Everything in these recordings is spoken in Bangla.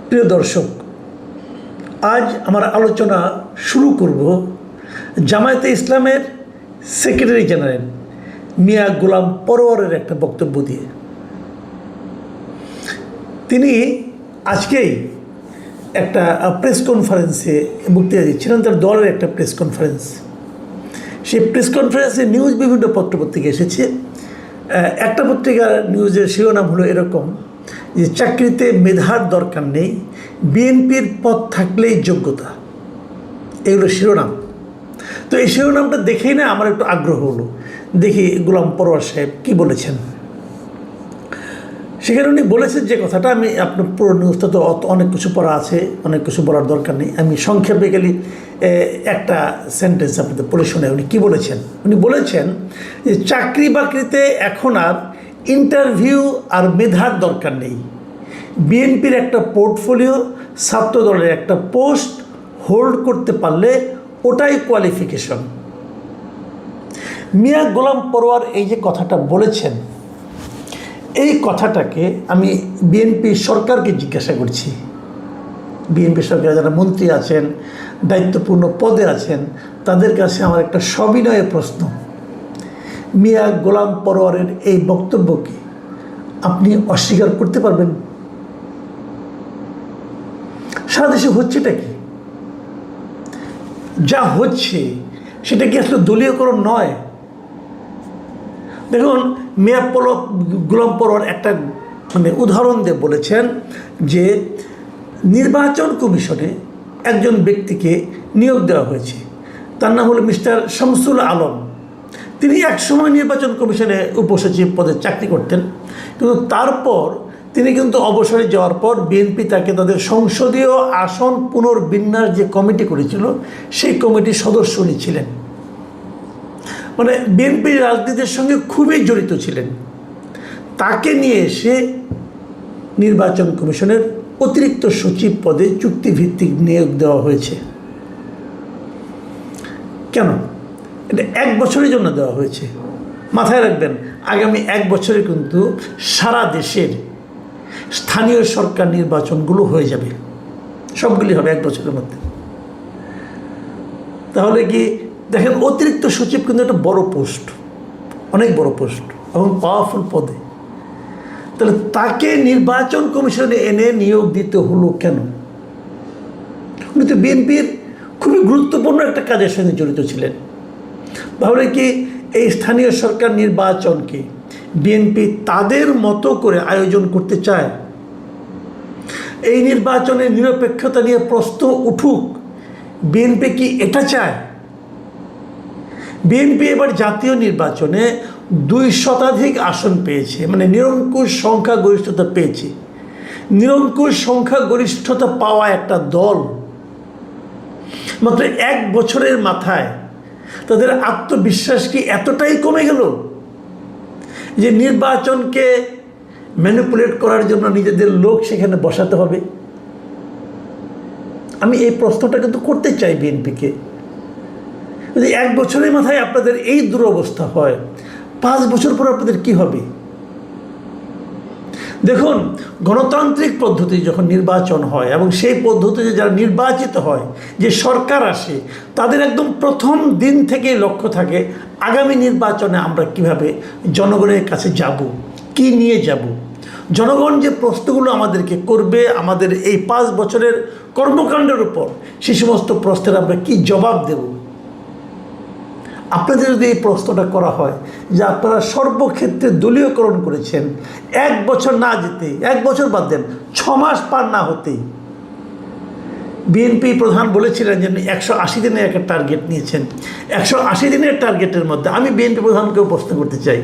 প্রিয় দর্শক, আজ আমার আলোচনা শুরু করব জামায়াতে ইসলামের সেক্রেটারি জেনারেল মিয়া গোলাম পরোয়ারের একটা বক্তব্য দিয়ে। তিনি আজকেই একটা প্রেস কনফারেন্সে বক্তৃতা দিচ্ছিলেন, তার দলের একটা প্রেস কনফারেন্স। সেই প্রেস কনফারেন্সে নিউজ বিভিন্ন পত্রপত্রিকা এসেছে। একটা পত্রিকার নিউজের শিরোনাম হলো এরকম যে চাকরিতে মেধার দরকার নেই, বিএনপির পদ থাকলেই যোগ্যতা। এগুলো শিরোনাম। তো এই শিরোনামটা দেখেই না আমার একটু আগ্রহ হলো, দেখি গোলাম পরোয়ার সাহেব কী বলেছেন। সেখানে উনি বলেছেন যে কথাটা, আমি আপনার পুরো নিউজটা তো অনেক কিছু পড়া আছে, অনেক কিছু বলার দরকার নেই, আমি সংক্ষেপে গেলে একটা সেন্টেন্স আপনাদের পড়ে শুনে উনি কী বলেছেন। উনি বলেছেন যে চাকরি বাকরিতে এখন আর ইন্টারভিউ আর মেধার দরকার নেই, বিএনপির একটা পোর্টফোলিও, ছাত্রদলের একটা পোস্ট হোল্ড করতে পারলে ওটাই কোয়ালিফিকেশন। মিয়া গোলাম পরোয়ার এই যে কথাটা বলেছেন, এই কথাটাকে আমি বিএনপি সরকারকে জিজ্ঞাসা করছি। বিএনপি সরকার যারা মন্ত্রী আছেন, দায়িত্বপূর্ণ পদে আছেন, তাদের কাছে আমার একটা সবিনয় প্রশ্ন, মিয়া গোলাম পরোয়ারের এই বক্তব্যকে আপনি অস্বীকার করতে পারবেন? সারা দেশে হচ্ছেটা কি? যা হচ্ছে সেটা কি আসলে দলীয়করণ নয়? দেখুন, মিয়া গোলাম পরোয়ার একটা উদাহরণ দিয়ে বলেছেন যে নির্বাচন কমিশনে একজন ব্যক্তিকে নিয়োগ দেওয়া হয়েছে, তার নাম হলো মিস্টার শামসুল আলম। তিনি একসময় নির্বাচন কমিশনে উপসচিব পদে চাকরি করতেন, কিন্তু তারপর তিনি কিন্তু অবসরে যাওয়ার পর বিএনপি তাকে তাদের সংসদীয় আসন পুনর্বিন্যাস যে কমিটি করেছিল, সেই কমিটির সদস্য উনি ছিলেন। বিএনপির রাজনীতির সঙ্গে খুবই জড়িত ছিলেন। তাকে নিয়ে এসে নির্বাচন কমিশনের অতিরিক্ত সচিব পদে চুক্তিভিত্তিক নিয়োগ দেওয়া হয়েছে। কেন? এটা 1 বছরের জন্য দেওয়া হয়েছে। মাথায় রাখবেন, আগামী 1 বছরে কিন্তু সারা দেশের স্থানীয় সরকার নির্বাচনগুলো হয়ে যাবে, সবগুলি হবে 1 বছরের মধ্যে। তাহলে কি দেখেন, অতিরিক্ত সচিব কিন্তু একটা বড় পোস্ট, অনেক বড় পোস্ট এবং পাওয়ারফুল পদে। তাহলে তাকে নির্বাচন কমিশনে এনে নিয়োগ দিতে হলো কেন? উনি তো বিএনপির খুবই গুরুত্বপূর্ণ একটা কাজের সঙ্গে জড়িত ছিলেন। তাহলে কি এই স্থানীয় সরকার নির্বাচনকে বিএনপি তাদের মতো করে আয়োজন করতে চায়? এই নির্বাচনে নিরপেক্ষতা নিয়ে প্রশ্ন উঠুক, বিএনপি কি এটা চায়? বিএনপি এবার জাতীয় নির্বাচনে 2 শতাধিক আসন পেয়েছে, নিরঙ্কুশ সংখ্যাগরিষ্ঠতা পেয়েছে। নিরঙ্কুশ সংখ্যাগরিষ্ঠতা পাওয়া একটা দল মাত্র 1 বছরের মাথায় তাদের আত্মবিশ্বাস কি এতটাই কমে গেল যে নির্বাচনকে ম্যানিপুলেট করার জন্য নিজেদের লোক সেখানে বসাতে হবে? আমি এই প্রশ্নটা কিন্তু করতে চাই বিএনপিকে। যদি 1 বছরের মাথায় আপনাদের এই দুরবস্থা হয়, 5 বছর পর আপনাদের কি হবে? দেখুন, গণতান্ত্রিক পদ্ধতি যখন নির্বাচন হয় এবং সেই পদ্ধতিতে যারা নির্বাচিত হয়, যে সরকার আসে, তাদের একদম প্রথম দিন থেকেই লক্ষ্য থাকে আগামী নির্বাচনে আমরা কিভাবে জনগণের কাছে যাব, কি নিয়ে যাব। জনগণ যে প্রশ্নগুলো আমাদেরকে করবে, আমাদের এই 5 বছরের কর্মকাণ্ডের উপর, সেই সমস্ত প্রশ্নের আমরা কি জবাব দেব। আপনাদের যদি এই প্রশ্নটা করা হয় যে আপনারা সর্বক্ষেত্রে দলীয়করণ করেছেন, 1 বছর না যেতেই, 1 বছর বাদ দেন, 6 মাস পার না হতেই বিএনপি প্রধান বলেছিলেন যে 180 দিনের একটা টার্গেট নিয়েছেন। 180 দিনের টার্গেটের মধ্যে আমি বিএনপি প্রধানকেও প্রশ্ন করতে চাই,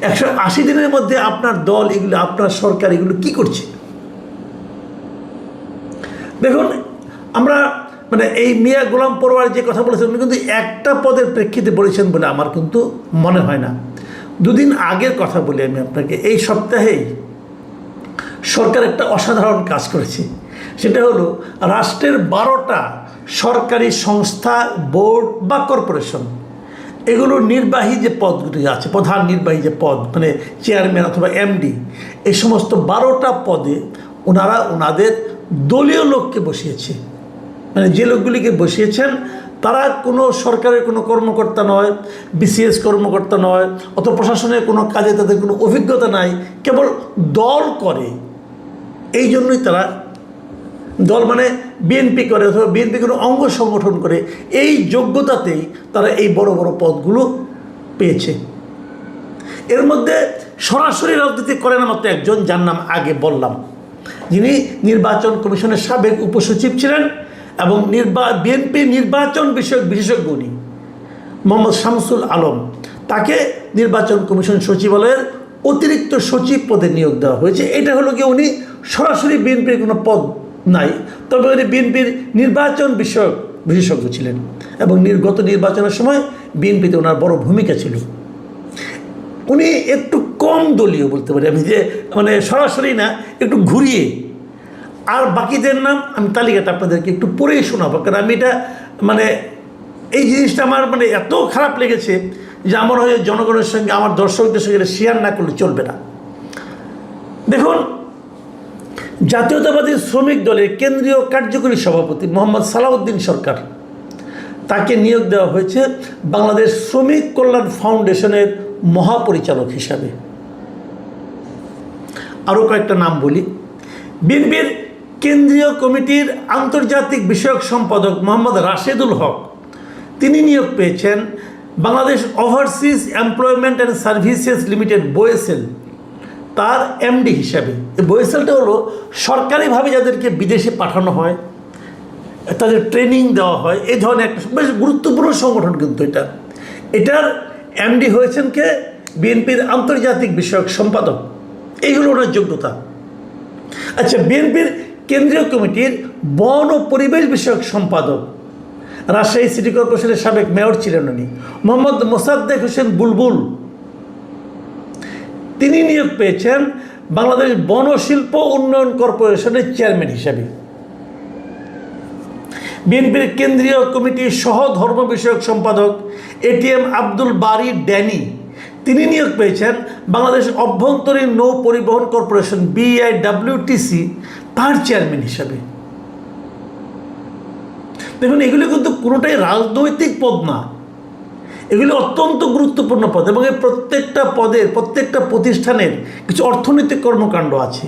180 দিনের মধ্যে আপনার দল এগুলো, আপনার সরকার এগুলো কি করছে? দেখুন, আমরা এই মিয়া গোলাম পরোয়ার যে কথা বলেছেন, উনি কিন্তু একটা পদের প্রেক্ষিতে বলেছেন বলে আমার কিন্তু মনে হয় না। 2 দিন আগের কথা বলি আমি আপনাকে। এই সপ্তাহেই সরকার একটা অসাধারণ কাজ করেছে। সেটা হলো রাষ্ট্রের 12টা সরকারি সংস্থা, বোর্ড বা কর্পোরেশন, এগুলোর নির্বাহী যে পদগুলি আছে, প্রধান নির্বাহী যে পদ, চেয়ারম্যান অথবা এমডি, এই সমস্ত 12টা পদে ওনারা ওনাদের দলীয় লোককে বসিয়েছে, মানে যে লোকগুলিকে বসিয়েছেন তারা কোনো সরকারের কোনো কর্মকর্তা নয়, বিসিএস কর্মকর্তা নয়, অত প্রশাসনের কোনো কাজে তাদের কোনো অভিজ্ঞতা নাই, কেবল দল করে। এই জন্যই তারা দল মানে বিএনপি করে অথবা বিএনপি কোনো অঙ্গ সংগঠন করে, এই যোগ্যতাতেই তারা এই বড় বড় পদগুলো পেয়েছে। এর মধ্যে সরাসরি রাজনীতি করে না মাত্র একজন, যার নাম আগে বললাম, যিনি নির্বাচন কমিশনের সাবেক উপসচিব ছিলেন এবং বিএনপি নির্বাচন বিষয়ক বিশেষজ্ঞ উনি মোহাম্মদ শামসুল আলম। তাকে নির্বাচন কমিশন সচিবালয়ের অতিরিক্ত সচিব পদে নিয়োগ দেওয়া হয়েছে। এটা হলো কি, উনি সরাসরি বিএনপির কোনো পদ নাই, তবে উনি বিএনপির নির্বাচন বিষয়ক বিশেষজ্ঞ ছিলেন এবং গত নির্বাচনের সময় বিএনপিতে ওনার বড় ভূমিকা ছিল। উনি একটু কম দলীয় বলতে পারি আমি, যে মানে সরাসরি না, একটু ঘুরিয়ে। আর বাকিদের নাম আমি তালিকাটা আপনাদেরকে একটু পড়েই শোনাবো, কারণ আমি এটা মানে এই জিনিসটা আমার মানে এত খারাপ লেগেছে যে আমার হয়ে জনগণের সঙ্গে, আমার দর্শকদের সঙ্গে এটা শেয়ার না করলে চলবে না। দেখুন, জাতীয়তাবাদী শ্রমিক দলের কেন্দ্রীয় কার্যকরী সভাপতি মোহাম্মদ সালাউদ্দিন সরকার, তাকে নিয়োগ দেওয়া হয়েছে বাংলাদেশ শ্রমিক কল্যাণ ফাউন্ডেশনের মহাপরিচালক হিসাবে। আরও কয়েকটা নাম বলি। বিএনপির কেন্দ্রীয় কমিটির আন্তর্জাতিক বিষয়ক সম্পাদক মোহাম্মদ রাশেদুল হক, তিনি নিয়োগ পেয়েছেন Bangladesh overseas employment and services limited BOESL, তার এমডি হিসাবে। এই বোয়েসেলটা হলো সরকারিভাবে যাদেরকে বিদেশে পাঠানো হয়, তাদের ট্রেনিং দেওয়া হয়, এই ধরনের একটা বেশ গুরুত্বপূর্ণ সংগঠন। কিন্তু এটার এমডি হয়েছেন কে? বিএনপির আন্তর্জাতিক বিষয়ক সম্পাদক। এই হলো ওনার যোগ্যতা। আচ্ছা, বিএনপির কেন্দ্রীয় কমিটির বন ও পরিবেশ বিষয়ক সম্পাদক, রাজশাহী সিটি কর্পোরেশনের সাবেক মেয়র ছিলেন উনি, মোহাম্মদ মোসাদ্দেক হোসেন বুলবুল, তিনি নিয়োগ পেয়েছেন বাংলাদেশ বন শিল্প উন্নয়ন কর্পোরেশনের চেয়ারম্যান হিসাবে। বিএনপির কেন্দ্রীয় কমিটির সহ ধর্ম বিষয়ক সম্পাদক এটিএম আব্দুল বারী ড্যানি, তিনি নিয়োগ পেয়েছেন বাংলাদেশ অভ্যন্তরীণ নৌ পরিবহন কর্পোরেশন BIWTC, তার চেয়ারম্যান হিসাবে। দেখুন, এগুলি কিন্তু কোনোটাই রাজনৈতিক পদ না, এগুলি অত্যন্ত গুরুত্বপূর্ণ পদ এবং এই প্রত্যেকটা পদের, প্রত্যেকটা প্রতিষ্ঠানের কিছু অর্থনৈতিক কর্মকাণ্ড আছে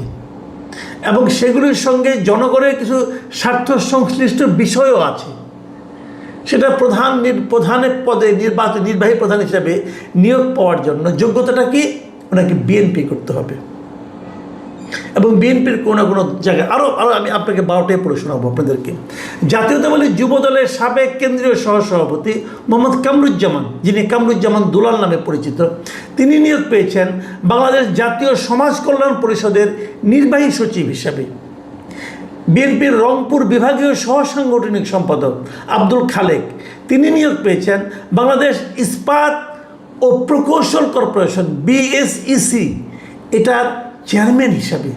এবং সেগুলির সঙ্গে জনগণের কিছু স্বার্থ সংশ্লিষ্ট বিষয়ও আছে। সেটা প্রধানের পদে নির্বাহী প্রধান হিসাবে নিয়োগ পাওয়ার জন্য যোগ্যতাটা কি? ওনাকে বিএনপি করতে হবে এবং বিএনপির কোনো কোনো জায়গায় আরও আমি আপনাকে 12টায় পড়ে শোনাবো আপনাদেরকে। জাতীয়তাবাদী যুব দলের সাবেক কেন্দ্রীয় সহসভাপতি মোহাম্মদ কামরুজ্জামান, যিনি কামরুজ্জামান দুলাল নামে পরিচিত, তিনি নিয়োগ পেয়েছেন বাংলাদেশ জাতীয় সমাজ কল্যাণ পরিষদের নির্বাহী সচিব হিসাবে। বিএনপির রংপুর বিভাগীয় সহ সাংগঠনিক সম্পাদক আব্দুল খালেক, তিনি নিয়োগ পেয়েছেন বাংলাদেশ ইস্পাত ও প্রকৌশল কর্পোরেশন BSEC, এটার চেয়ারম্যান হিসাবে।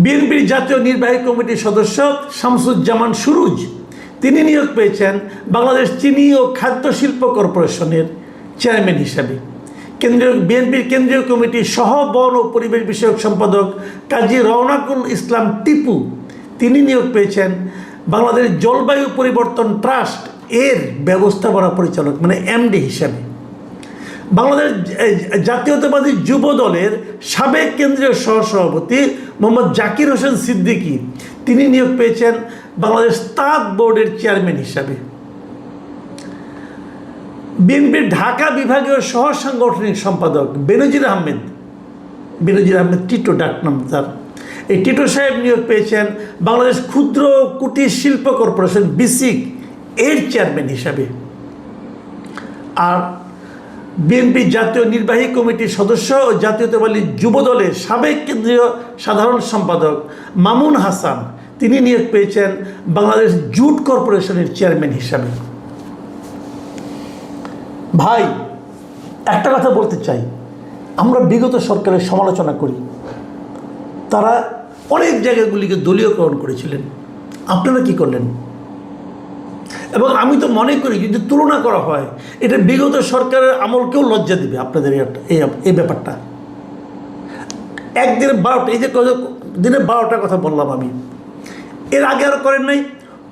বিএনপির জাতীয় নির্বাহী কমিটির সদস্য শামসুজ্জামান সুরুজ, তিনি নিয়োগ পেয়েছেন বাংলাদেশ চিনি ও খাদ্য শিল্প কর্পোরেশনের চেয়ারম্যান হিসাবে। বিএনপির কেন্দ্রীয় কমিটির সহ বন ও পরিবেশ বিষয়ক সম্পাদক কাজী রওনাকুল ইসলাম টিপু, তিনি নিয়োগ পেয়েছেন বাংলাদেশ জলবায়ু পরিবর্তন ট্রাস্ট এর ব্যবস্থাপনা পরিচালক মানে MD হিসাবে। বাংলাদেশ জাতীয়তাবাদী যুব দলের সাবেক কেন্দ্রীয় সহসভাপতি মোহাম্মদ জাকির হোসেন সিদ্দিকী, তিনি নিয়োগ পেয়েছেন বাংলাদেশ তাঁত বোর্ডের চেয়ারম্যান হিসাবে। বিএনপির ঢাকা বিভাগীয় সহ সাংগঠনিক সম্পাদক বেনজির আহমেদ টিটো ডাকনাম তার, এই টিটো সাহেব নিয়োগ পেয়েছেন বাংলাদেশ ক্ষুদ্র ও কুটির শিল্প কর্পোরেশন BSIC এর চেয়ারম্যান হিসাবে। আর বিএনপি জাতীয় নির্বাহী কমিটির সদস্য ও জাতীয়তাবাদী যুব দলের সাবেক কেন্দ্রীয় সাধারণ সম্পাদক মামুন হাসান, তিনি নিয়োগ পেয়েছেন বাংলাদেশ জুট কর্পোরেশনের চেয়ারম্যান হিসাবে। ভাই, একটা কথা বলতে চাই, আমরা বিগত সরকারের সমালোচনা করি, তারা অনেক জায়গাগুলিকে দলীয়করণ করেছিলেন, আপনারা কি করলেন? এবং আমি তো মনে করি যদি তুলনা করা হয়, এটা বিগত সরকারের আমলকেও লজ্জা দেবে আপনাদের এই ব্যাপারটা। একদিনে 12টা, এই যে দিনে 12টার কথা বললাম আমি, এর আগে আর করেন নাই।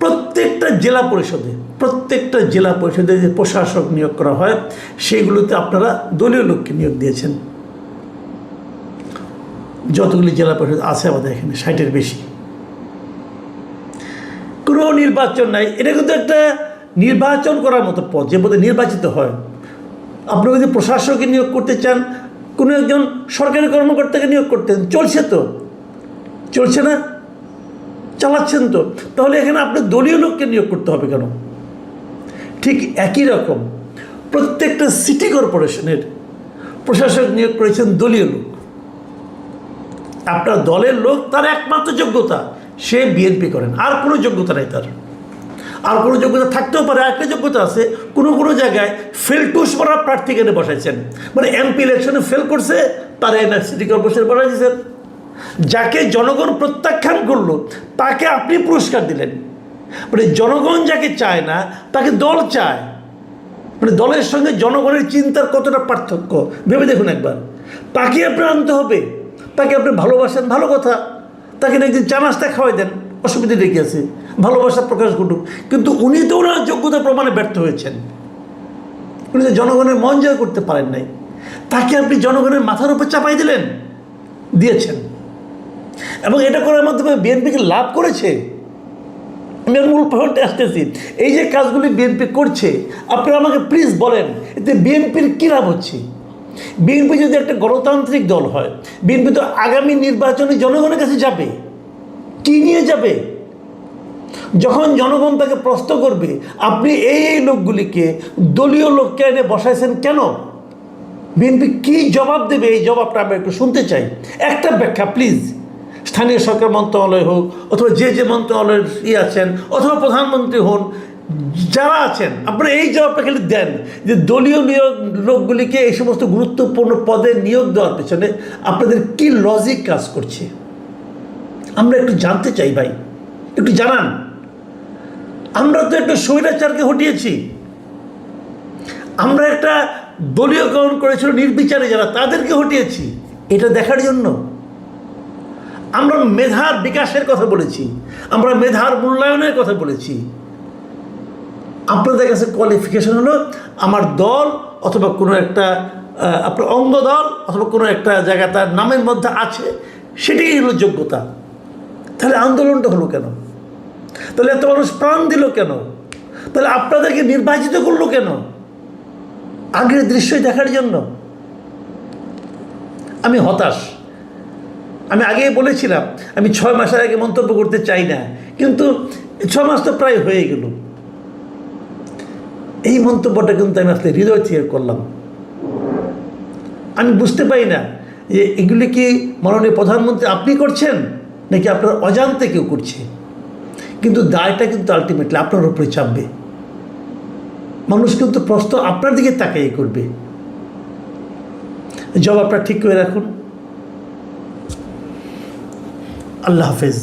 প্রত্যেকটা জেলা পরিষদে যে প্রশাসক নিয়োগ করা হয় সেগুলোতে আপনারা দলীয় লোককে নিয়োগ দিয়েছেন। যতগুলি জেলা পরিষদ আছে আমাদের এখানে 60-এর বেশি, কোনো নির্বাচন নাই। এটা কিন্তু একটা নির্বাচন করার মতো পদ, যে পদে নির্বাচিত হয়। আপনি যদি প্রশাসককে নিয়োগ করতে চান, কোনো একজন সরকারি কর্মকর্তাকে নিয়োগ করতেন, চলছে না, চালাচ্ছেন তো, তাহলে এখানে আপনার দলীয় লোককে নিয়োগ করতে হবে কেন? ঠিক একই রকম প্রত্যেকটা সিটি কর্পোরেশনের প্রশাসক নিয়োগ করেছেন দলীয় লোক। আপনার দলের লোক, তার একমাত্র যোগ্যতা সে বিএনপি করেন, আর কোনো যোগ্যতা নাই তার। আর কোনো যোগ্যতা থাকতেও পারে, একটা যোগ্যতা আছে, কোনো জায়গায় ফেলটুস পড়া প্রার্থীকে এনে বসাইছেন, মানে এমপি ইলেকশনে ফেল করছে, তারা এনে সিটি কর্পোরেশন বসাইছেন। যাকে জনগণ প্রত্যাখ্যান করলো তাকে আপনি পুরস্কার দিলেন। মানে জনগণ যাকে চায় না তাকে দল চায়। মানে দলের সঙ্গে জনগণের চিন্তার কতটা পার্থক্য ভেবে দেখুন একবার। তাকে আপনি আনতে হবে, তাকে আপনি ভালোবাসেন, ভালো কথা, তাকে একদিন চা নাস্তা খাওয়াই দেন, অসুবিধা রেখে আছে, ভালোবাসা প্রকাশ ঘটুক। কিন্তু উনি তো ওনার যোগ্যতা প্রমাণে ব্যর্থ হয়েছেন, উনি তো জনগণের মন জয় করতে পারেন নাই। তাকে আপনি জনগণের মাথার উপর চাপাই দিয়েছেন। এবং এটা করার মাধ্যমে বিএনপিকে লাভ করেছে। আমি মূল পয়েন্টে আসতেছি, এই যে কাজগুলি বিএনপি করছে, আপনারা আমাকে প্লিজ বলেন এতে বিএনপির কী লাভ হচ্ছে? বিএনপি যদি একটা গণতান্ত্রিক দল হয়, বিএনপি তো আগামী নির্বাচনে জনগণের কাছে যাবে, কী নিয়ে যাবে? যখন জনগণ তাকে প্রশ্ন করবে আপনি এই লোকগুলিকে, দলীয় লোককে এনে বসাইছেন কেন, বিএনপি কী জবাব দেবে? এই জবাবটা আমরা একটু শুনতে চাই, একটা ব্যাখ্যা প্লিজ। স্থানীয় সরকার মন্ত্রণালয় হোক, অথবা যে মন্ত্রণালয়ের আছেন, অথবা প্রধানমন্ত্রী হন, যারা আছেন, আপনারা এই জবাবটা খালি দেন যে দলীয় নিয়োগ লোকগুলিকে এই সমস্ত গুরুত্বপূর্ণ পদে নিয়োগ দেওয়ার পেছনে আপনাদের কি লজিক কাজ করছে, আমরা একটু জানতে চাই ভাই, একটু জানান। আমরা তো একটা স্বৈরাচারকে হটিয়েছি, আমরা একটা দলীয়করণ করেছিল নির্বিচারে যারা, তাদেরকে হটিয়েছি, এটা দেখার জন্য। আমরা মেধার বিকাশের কথা বলেছি, আমরা মেধার মূল্যায়নের কথা বলেছি। আপনাদের কাছে কোয়ালিফিকেশন হলো আমার দল, অথবা কোনো একটা আপনার অঙ্গ দল, অথবা কোনো একটা জায়গা তার নামের মধ্যে আছে, সেটাই হলো যোগ্যতা। তাহলে আন্দোলনটা হলো কেন? তাহলে এত মানুষ প্রাণ দিল কেন? তাহলে আপনাদেরকে নির্বাচিত করলো কেন? আগের দৃশ্যই দেখার জন্য? আমি হতাশ। আমি আগেই বলেছিলাম আমি 6 মাসের আগে মন্তব্য করতে চাই না, কিন্তু 6 মাস তো প্রায় হয়ে গেল। এই মন্তব্যটা কিন্তু আমি আসলে হৃদয় থেকে করলাম। আমি বুঝতে পারি না যে এগুলি কি মাননীয় প্রধানমন্ত্রী আপনি করছেন, নাকি আপনার অজান্তে কেউ করছে। কিন্তু দায়টা কিন্তু আলটিমেটলি আপনার উপরে চাপবে। মানুষ কিন্তু প্রশ্ন আপনার দিকে তাকাই করবে। জবাবটা ঠিক করে রাখুন। আল্লাহ হাফেজ।